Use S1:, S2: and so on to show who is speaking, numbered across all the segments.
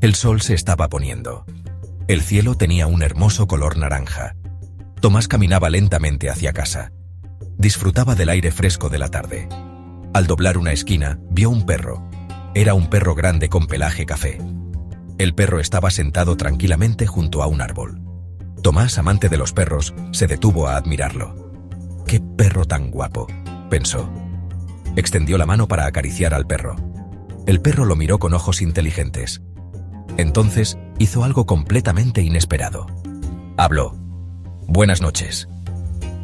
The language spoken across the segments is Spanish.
S1: El sol se estaba poniendo. El cielo tenía un hermoso color naranja. Tomás caminaba lentamente hacia casa. Disfrutaba del aire fresco de la tarde. Al doblar una esquina, vio un perro. Era un perro grande con pelaje café. El perro estaba sentado tranquilamente junto a un árbol. Tomás, amante de los perros, se detuvo a admirarlo. «¡Qué perro tan guapo!», pensó. Extendió la mano para acariciar al perro. El perro lo miró con ojos inteligentes. Entonces, hizo algo completamente inesperado. Habló. «Buenas noches»,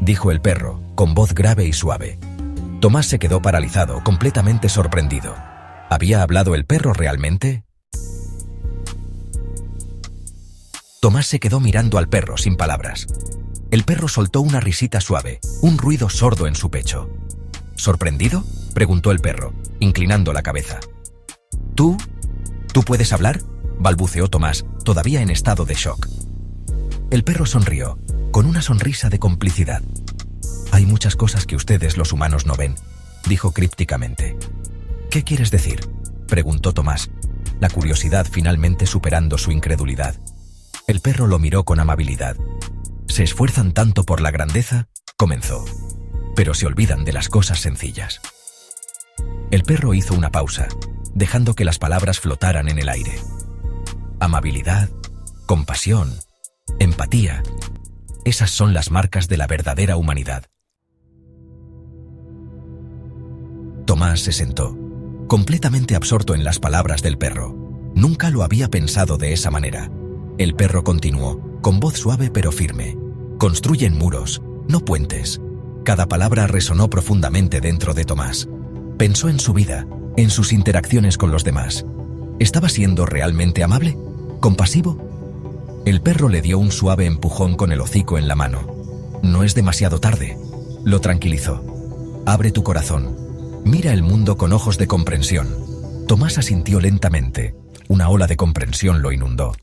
S1: dijo el perro, con voz grave y suave. Tomás se quedó paralizado, completamente sorprendido. ¿Había hablado el perro realmente? Tomás se quedó mirando al perro sin palabras. El perro soltó una risita suave, un ruido sordo en su pecho. ¿Sorprendido?, preguntó el perro, inclinando la cabeza. ¿Tú puedes hablar?, balbuceó Tomás, todavía en estado de shock. El perro sonrió, con una sonrisa de complicidad. «Hay muchas cosas que ustedes los humanos no ven», dijo crípticamente. «¿Qué quieres decir?», preguntó Tomás, la curiosidad finalmente superando su incredulidad. El perro lo miró con amabilidad. «Se esfuerzan tanto por la grandeza», comenzó, «pero se olvidan de las cosas sencillas». El perro hizo una pausa, dejando que las palabras flotaran en el aire. Amabilidad, compasión, empatía. Esas son las marcas de la verdadera humanidad. Tomás se sentó, completamente absorto en las palabras del perro. Nunca lo había pensado de esa manera. El perro continuó, con voz suave pero firme. «Construyen muros, no puentes». Cada palabra resonó profundamente dentro de Tomás. Pensó en su vida, en sus interacciones con los demás. ¿Estaba siendo realmente amable? ¿Compasivo? El perro le dio un suave empujón con el hocico en la mano. «No es demasiado tarde», lo tranquilizó. «Abre tu corazón. Mira el mundo con ojos de comprensión». Tomás asintió lentamente. Una ola de comprensión lo inundó.